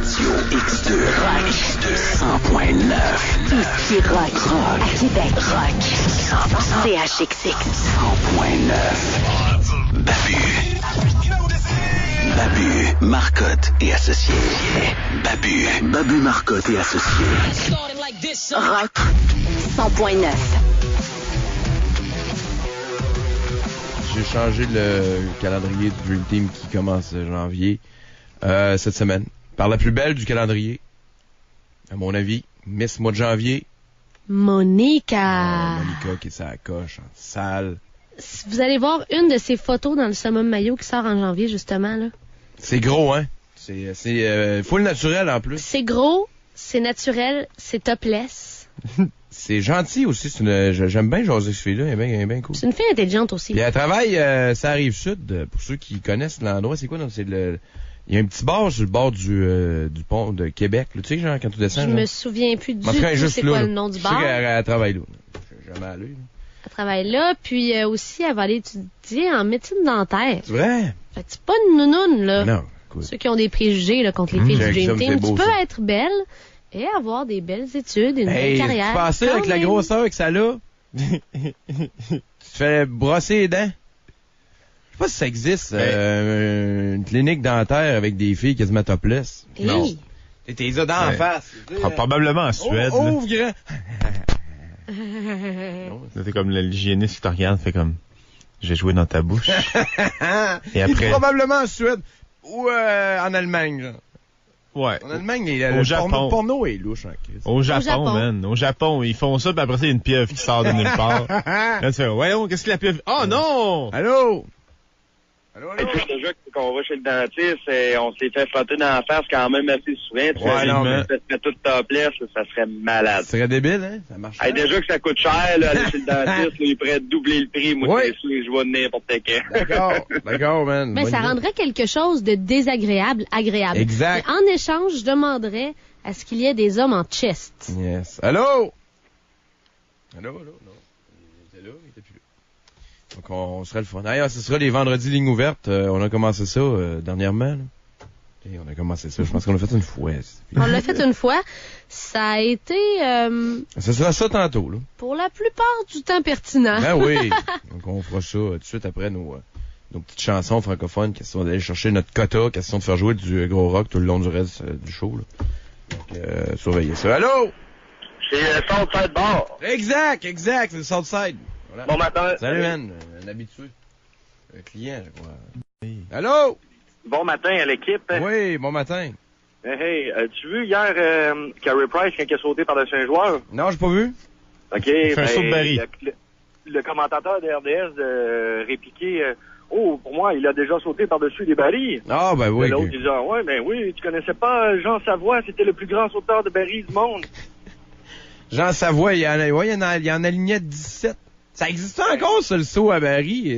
Radio X2. Rock. 100.9. Tout ce qui rock. À Québec. Rock. 100%. CHXX. 100.9. Babu, Marcotte et Associés. Babu, Marcotte et Associés. Rock 100.9. J'ai changé le calendrier du Dream Team qui commence janvier cette semaine. Par la plus belle du calendrier, à mon avis, Miss mois de janvier. Monica. Monica qui est sa coche en salle. Vous allez voir une de ses photos dans le Summum Maillot qui sort en janvier, justement, là. C'est gros, hein? C'est full naturel, en plus. C'est gros, c'est naturel, c'est topless. C'est gentil aussi. J'aime bien jaser ce fille-là. Elle est bien cool. C'est une fille intelligente aussi. Puis elle travaille, ça arrive sud. Pour ceux qui connaissent l'endroit, c'est quoi? Il y a un petit bar sur le bord du pont de Québec. Là. Tu sais, genre, quand tu descends. Je me souviens plus du tout c'est là, quoi le nom du bar. Je sais qu'elle travaille là. Je suis jamais allé. Là. Elle travaille là, puis aussi, elle va aller étudier en médecine dentaire. C'est vrai? Fait que c'est pas une nounoune, là. Non, cool. Ceux qui ont des préjugés là, contre les filles du Dream Team. Beau, tu peux ça. être belle et avoir des belles études et une belle carrière. Tu pensais avec la grosseur que ça a? Tu te fais brosser les dents? Je sais pas si ça existe, une clinique dentaire avec des filles quasiment topless. Hey. Non. T'es les as dans la face. Probablement en Suède. Ouvre grand. C'est comme l'hygiéniste qui te regarde, fait comme, j'ai joué dans ta bouche. Et après. Probablement en Suède ou en Allemagne, genre. Ouais. En Allemagne, au le Japon. porno est louche, en crise. Au Japon, man. Au Japon, ils font ça, puis après ça, il y a une pieuvre qui sort de nulle part. Là, tu fais, voyons, qu'est-ce que la pieuvre... Oh non! Allô? Et puis déjà qu'on va chez le dentiste, on s'est fait frotter dans la face quand même assez souvent. Ouais, non, mais... Ça serait tout topless, ça serait malade. Ça serait débile, hein? Ça marche. Hey, déjà que ça coûte cher, là, aller chez le dentiste, là, il pourrait doubler le prix. Moi, ouais. je vois n'importe quand. D'accord, man. Mais ça rendrait quelque chose de désagréable agréable. Exact. Et en échange, je demanderais à ce qu'il y ait des hommes en chest. Yes. Allô? Allô? Non. Il était là, il était plus là. Donc, on serait le fun. D'ailleurs, ce sera les vendredis lignes ouvertes. On a commencé ça dernièrement. Là. Et on a commencé ça. Je pense qu'on l'a fait une fois. On l'a fait une fois. Ça a été... Ce sera ça tantôt. Là. Pour la plupart du temps pertinent. Ben oui. Donc, on fera ça tout de suite après nos petites chansons francophones, question d'aller chercher notre quota, question de faire jouer du gros rock tout le long du reste du show. Là. Donc, surveillez ça. Allô? C'est Southside Bar. Exact. C'est le Southside. Voilà. Bon matin. Salut, man. Un habitué. Un client, je crois. Oui. Allô? Bon matin à l'équipe. Oui, bon matin. Hey, as-tu vu hier Carey Price quand il a sauté par-dessus un joueur? Non, j'ai pas vu. OK. Fait un saut de Barry. Le commentateur de RDS répliquait pour moi, il a déjà sauté par-dessus des barils. Ah, ben oui. Et l'autre disait, ouais, ben oui, tu connaissais pas Jean Savoie, c'était le plus grand sauteur de barils du monde. Jean Savoie, il y en alignait 17. Ça existe encore, ça, le saut à Barry?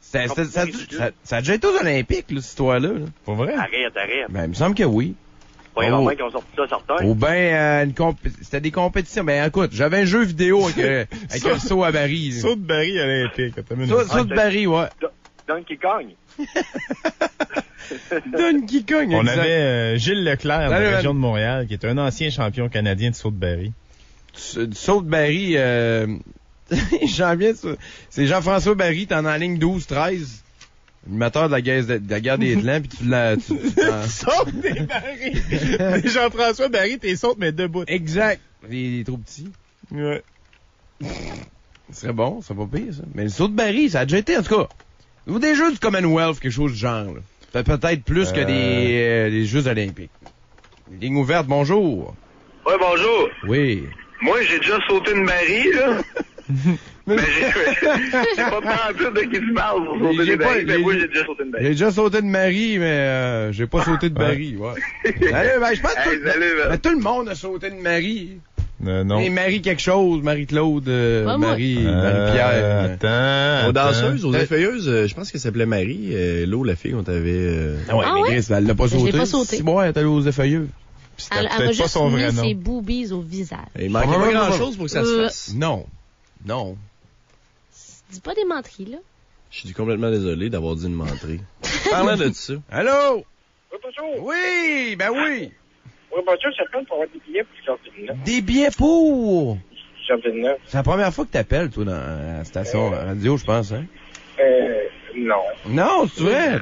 Ça a déjà été aux Olympiques, là, cette histoire-là. Là. Pour vrai? Arrête. Ben, il me semble que oui. Pas vraiment qu'ils ont sorti ça certains. Ou ben, c'était des compétitions. Ben, écoute, j'avais un jeu vidéo avec un saut à Barry. Saut de Barry olympique. Saut de Barry, ouais. Donkey Kong. Donkey Kong, On exact. avait Gilles Leclerc de la région de Montréal, qui est un ancien champion canadien de saut de Barry. Du saut de Barry, j'en viens de ça. C'est Jean-François Barry, t'es en ligne 12-13. Animateur de la guerre des clans, puis tu Saute des Barry! Jean-François Barry, t'es saute, mais debout. Exact. Il est trop petit. Ouais. Ce serait bon, c'est pas pire, ça. Mais le saut de Barry, ça a déjà été, en tout cas. Ou des jeux du Commonwealth, quelque chose du genre, là. Peut-être plus que des Jeux olympiques. Ligne ouverte, bonjour. Ouais, bonjour. Oui. Moi, j'ai déjà sauté une barille, là. Mais j'ai pas pas plus de qui se parle pour sauter des barils, mais moi, j'ai déjà sauté une barille. J'ai déjà sauté de Marie, mais j'ai pas sauté de Barry, ouais. Salut, ben, je pense que tout le monde a sauté de Marie. Non. Et Marie quelque chose, Marie-Claude, Marie-Pierre. Attends. Aux danseuses, aux effeuilleuses, je pense qu'elle s'appelait Marie, l'eau, la fille qu'on t'avait... mais Chris, elle l'a pas sauté. Je l'ai pas sauté. Si, bon, elle est allée aux effeuilleux. Elle a peut-être juste pas son vrai mis nom. ses boobies au visage. Il manquait pas grand-chose pour que ça se fasse. Non. Dis pas des menteries, là. Je suis complètement désolé d'avoir dit une menterie. Parlant de ça. Allô? Ouais, bonjour. Oui, ben oui. Oui, bonjour, j'appelle pour avoir des billets pour Jacques Villeneuve. Des billets pour... Jacques Villeneuve. C'est la première fois que t'appelles, toi, dans la station radio, je pense, hein? Non. Non, c'est vrai.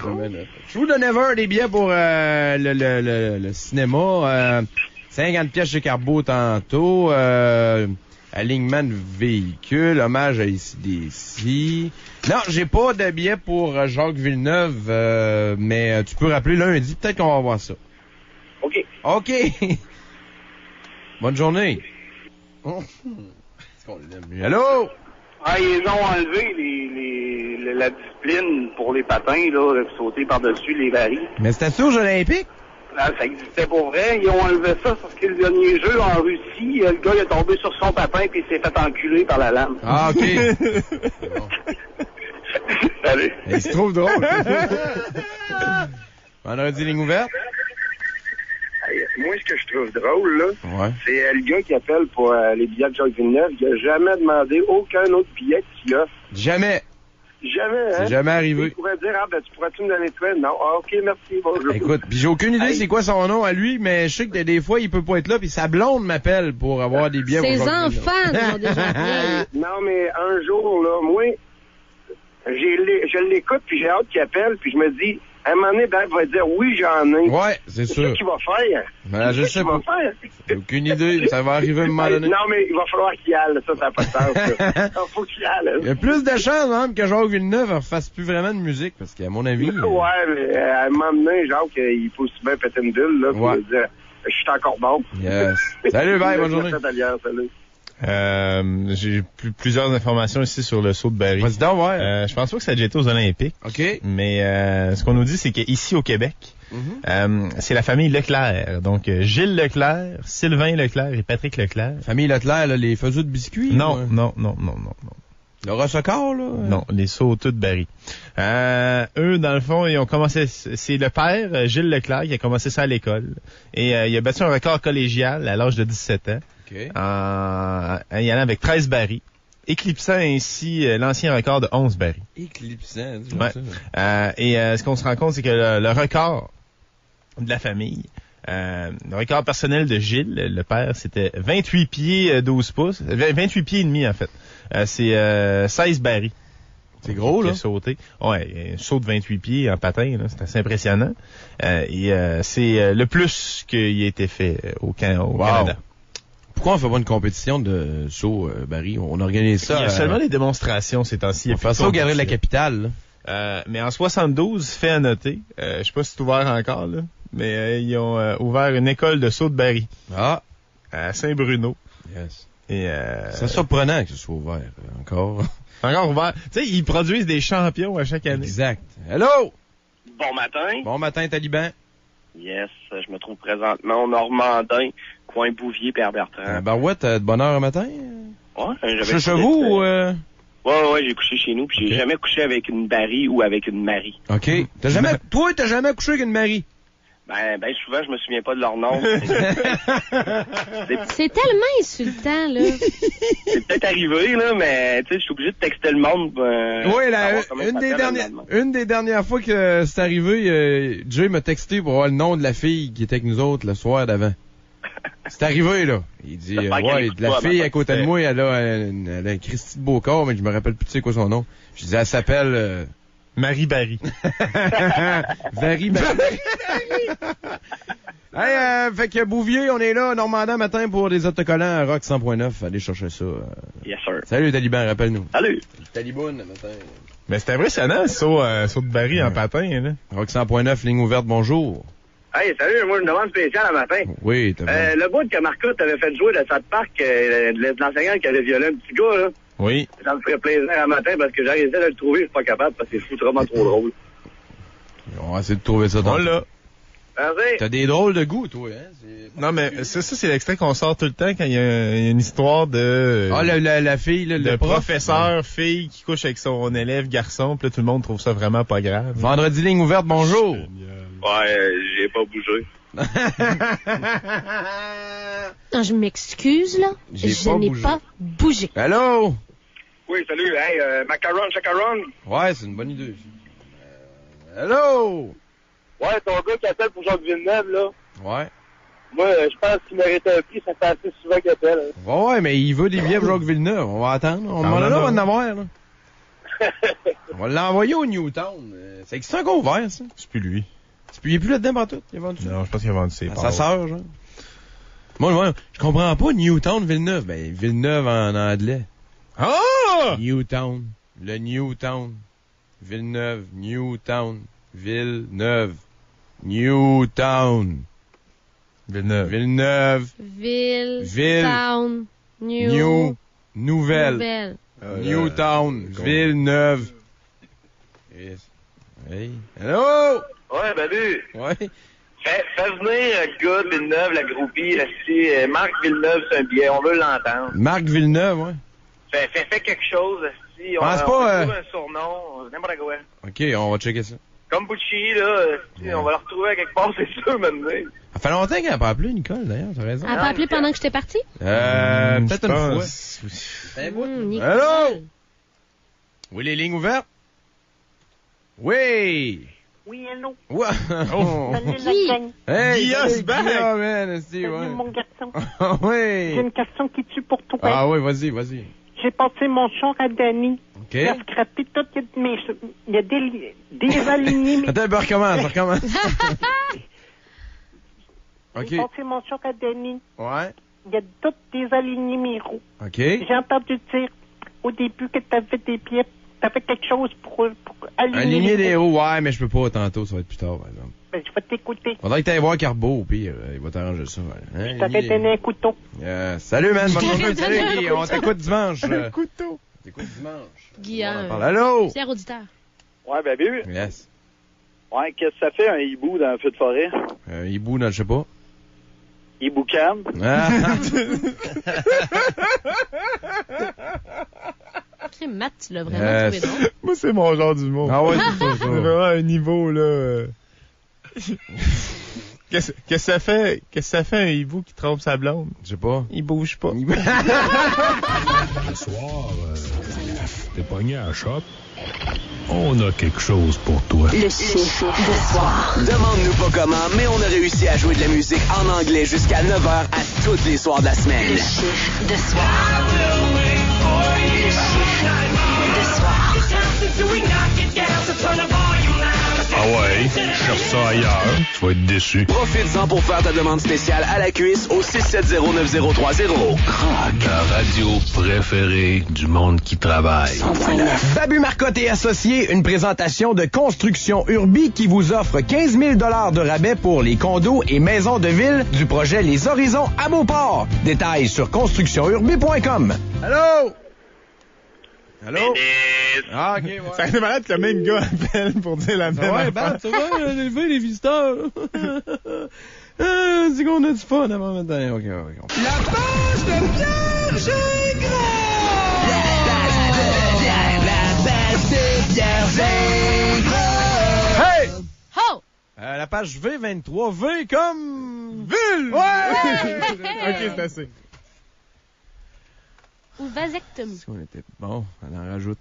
True the Never, des billets pour le cinéma. 50 pièces chez Carbo tantôt. Alignement de véhicule. Hommage à ICDC. Non, j'ai pas de billets pour Jacques Villeneuve, mais tu peux rappeler lundi. Peut-être qu'on va voir ça. OK. OK. Bonne journée. Est-ce qu'on l'aime? Allô? Ah, ils ont enlevé la discipline pour les patins, là, sauter par-dessus les barils. Mais c'était aux Jeux Olympiques? Là, ça existait pour vrai. Ils ont enlevé ça parce que le dernier jeu en Russie, le gars il est tombé sur son patin puis il s'est fait enculer par la lame. Ah, OK. Salut. Il se trouve drôle. Vendredi, ligne ouverte? Moi, ce que je trouve drôle, là, Ouais. c'est le gars qui appelle pour les billets de Jacques Villeneuve. Il n'a jamais demandé aucun autre billet qu'il a. Jamais. Jamais, hein? C'est jamais arrivé. Il pourrait dire, tu pourrais-tu me donner toi? Non. Ah, OK, merci, bonjour. Écoute, pis j'ai aucune idée c'est quoi son nom à lui, mais je sais que des fois, il peut pas être là, puis sa blonde m'appelle pour avoir des billets. Ses pour Jacques enfants Villeneuve. ont déjà appelé. Non, mais un jour, là, moi, je l'écoute, puis j'ai hâte qu'il appelle, puis je me dis, à un moment donné, Ben va dire, oui, j'en ai. Ouais, c'est C'est sûr. ça qu'il va faire. Ben, je C'est sais ça qu'il pas. va faire. J'ai aucune idée. Ça va arriver à un moment donné. Non, mais il va falloir qu'il y aille, ça n'a pas de sens. Ça. Faut qu'il y aille. Il y a plus de chances, même, que Jacques Villeneuve ne refasse plus vraiment de musique, parce qu'à mon avis... Ouais, mais à un moment donné, Jacques, il faut aussi bien péter une bulle, là, pour Ouais. dire, je suis encore bon. Yes. Salut, bye, bonne journée. Salut. J'ai plusieurs informations ici sur le saut de baril. Vas-y donc, ouais. Je pense pas que ça a déjà été aux Olympiques. OK. Mais ce qu'on nous dit, c'est qu'ici au Québec, c'est la famille Leclerc. Donc, Gilles Leclerc, Sylvain Leclerc et Patrick Leclerc. Famille Leclerc, là, les faiseux de biscuits? Non, ouais. non. Le Rossocor, là? Non, les sauteux de baril. Eux, dans le fond, ils ont commencé... C'est le père, Gilles Leclerc, qui a commencé ça à l'école. Et il a battu un record collégial à l'âge de 17 ans. OK. En y allant avec 13 barils, éclipsant ainsi l'ancien record de 11 barils. Éclipsant, dis Ouais. ça. Ce qu'on se rend compte, c'est que le record de la famille, le record personnel de Gilles, le père, c'était 28 pieds 12 pouces, 28 pieds et demi en fait. C'est 16 barils. C'est gros, là. Qui a sauté. Ouais, un saut de 28 pieds en patin, là, c'est assez impressionnant. C'est le plus qui a été fait au Canada. Pourquoi on fait pas une compétition de saut Barry? On organise ça. Il y a seulement des démonstrations ces temps-ci. On fait ça au Galerie de la Capitale. Mais en 72, fait à noter, je sais pas si c'est ouvert encore, là, mais ils ont ouvert une école de saut de Barry. Ah! À Saint-Bruno. Yes. Et c'est surprenant que ce soit ouvert encore. Encore ouvert. Tu sais, ils produisent des champions à chaque année. Exact. Hello! Bon matin. Bon matin, Taliban. Yes, je me trouve présentement au Normandin, coin Bouvier, Père Bertrand. Barouette, de bonne heure un matin? Ouais, j'avais Chez chez vous ou... Ouais, j'ai couché chez nous, puis j'ai jamais couché avec une Barry ou avec une Marie. OK. Toi, t'as jamais couché avec une Marie? Ben souvent, je me souviens pas de leur nom. C'est tellement insultant, là. C'est peut-être arrivé, là, mais tu sais, je suis obligé de texter le monde. Oui, une des dernières fois que c'est arrivé, Jay m'a texté pour avoir le nom de la fille qui était avec nous autres le soir d'avant. C'est arrivé, là. Il dit, la fille à côté de moi, elle a un Christy de beau corps, mais je me rappelle plus c'est quoi son nom. Je dis, elle s'appelle... Marie Barry. Very Barry. Hey, fait que Bouvier, on est là, Normandin matin pour des autocollants à Rock 100.9. Allez chercher ça. Yes, sir. Salut, Taliban, rappelle-nous. Salut. Taliban, matin. Mais c'est impressionnant, le saut de Barry en patin, là. Rock 100.9, ligne ouverte, bonjour. Hey, salut, moi, je me demande spéciale à matin. Oui, t'as bien. Le bout que Marcotte avait fait jouer de South Park, l'enseignant qui avait violé un petit gars, là. Oui. Ça me ferait plaisir à matin parce que j'essaie de le trouver, je suis pas capable parce que c'est foutrement trop drôle. On va essayer de trouver ça dans là. T'as des drôles de goût, toi, hein? Non, mais ça, c'est l'extrait qu'on sort tout le temps quand il y a une histoire de... Ah, la fille, là, le professeur, fille qui couche avec son élève garçon, puis là, tout le monde trouve ça vraiment pas grave. Vendredi, ligne ouverte, bonjour. Ouais, j'ai pas bougé. Non, je m'excuse, là. Je n'ai pas bougé. Allô? Oui, salut. Hey, macaron, chacaron. Ouais, c'est une bonne idée. Allô? Ouais, ton gars qui appelle pour Jacques Villeneuve, là. Ouais. Moi, je pense qu'il méritait un prix, ça fait assez souvent qu'il appelle. Ouais, mais il veut des billets pour Jacques Villeneuve. On va attendre. On va en avoir, là. On va l'envoyer au Newtown. C'est extra qu'on ouvert, ça. C'est plus lui. Il est plus là-dedans partout. Il a vendu ça. Non, je pense qu'il a vendu ses À parts. sa sœur, genre. Moi, je comprends pas Newtown, Villeneuve. Ben, Villeneuve en anglais. Ah! Newtown. Le Newtown. Villeneuve. Newtown. Villeneuve. Newtown. Villeneuve. Villeneuve. Ville. Town. New. Nouvelle. Nouvelle. Newtown. Villeneuve. Yes. Hey. Hello! Ouais, Babu. Ouais. Fais venir le gars de Villeneuve, la groupie, si Marc Villeneuve, c'est un billet, on veut l'entendre. Marc Villeneuve, ouais. Fais quelque chose, si on Pense va pas, trouver un surnom, n'importe quoi. OK, on va checker ça. Comme Bucci, là, on va le retrouver à quelque part, c'est sûr, maintenant. Ça fait longtemps qu'elle n'a pas appelé, Nicole, d'ailleurs, t'as raison. Elle n'a pas appelé pendant que j'étais partie? Peut-être une fois. Nicole. Allô? Oui, les lignes ouvertes? Oui! Oui, allô? Ouais. Salut la gang. Hey, Guillaume, salut, back. Guillaume, man, Salut ouais. mon garçon. Oui. J'ai une question qui tue pour toi. Ah oui, vas-y. J'ai passé mon char à Danny. OK. Il a scrappé tout. Il y a des alignés. Attends, ben, recommence. OK. J'ai passé mon char à Danny. Ouais. Il y a toutes des alignés mes roues. OK. J'ai entendu dire au début que t'avais des pièces. T'avais quelque chose pour aligner. Aligner les roues. roues, ouais, mais je peux pas tantôt, ça va être plus tard, par exemple. Ben, je vais t'écouter. Faudrait que t'ailles voir Carbo, au pire, il va t'arranger ça. Ouais. Hein, Je t'avais aligner les- donné un couteau. Salut, man, bonne journée. Donne Salut, un Guy, on t'écoute dimanche. Couteau. On t'écoute dimanche. Guillaume. Parle. Allô? Fier auditeur. Ouais, Babu. Yes. Ouais, qu'est-ce que ça fait un hibou dans un feu de forêt? Hibou dans, je sais pas. Hibou cam? Ah. Crime, Matt, tu l'as vraiment trouvé drôle. Moi, c'est mon genre d'humour. Ah ouais, c'est ça. C'est vraiment un niveau, là. Qu'est-ce que ça fait? Qu'est-ce que ça fait un hibou qui trompe sa blonde? Je sais pas. Il bouge pas. Ce soir, t'es pogné à la shop. On a quelque chose pour toi. Le chiffre de soir. Demande-nous pas comment, mais on a réussi à jouer de la musique en anglais jusqu'à 9h à tous les soirs de la semaine. Le chiffre de soir. Le chiffre de soir. Ah ouais, cherche ça ailleurs, tu vas être déçu. Profites-en pour faire ta demande spéciale à la cuisse au 670-9030. Rock. Ta radio préférée du monde qui travaille. Babu Marcotte et Associés, une présentation de Construction Urbi qui vous offre 15 000 $ de rabais pour les condos et maisons de ville du projet Les Horizons à Beauport. Détails sur constructionurbi.com. Allô? Allô? Ah, OK, ouais. Ça fait malade que le même gars appelle pour dire la même Ouais, affaire. ben, ça va, élever les visiteurs. C'est qu'on a du fun avant maintenant. OK. La page de Pierre Gingras! Hey! Ho! La page V23, V comme... Ville! Ouais! OK, c'est assez. Ou vasectomie. Si on était bon, on en rajoute.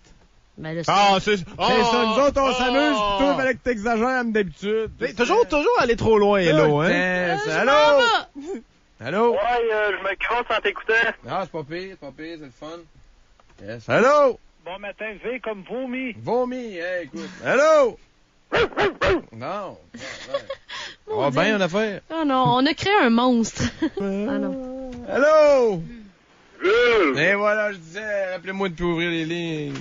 Ben là, Ah, c'est C'est ça, nous autres, on s'amuse, pis toi, fallait que t'exagères comme d'habitude. Toujours aller trop loin, Hello, hein? Allô? Allô? Ouais, je me crosse en t'écoutant. Ah, c'est pas pire, c'est le fun. Yes. Allô? Bon matin, V comme vomi. Vomi, hey, écoute. Allô? Non. On va bien en affaire. Oh non, on a créé un monstre. Ah non. Allô? Et voilà, je disais, rappelez-moi de plus ouvrir les lignes.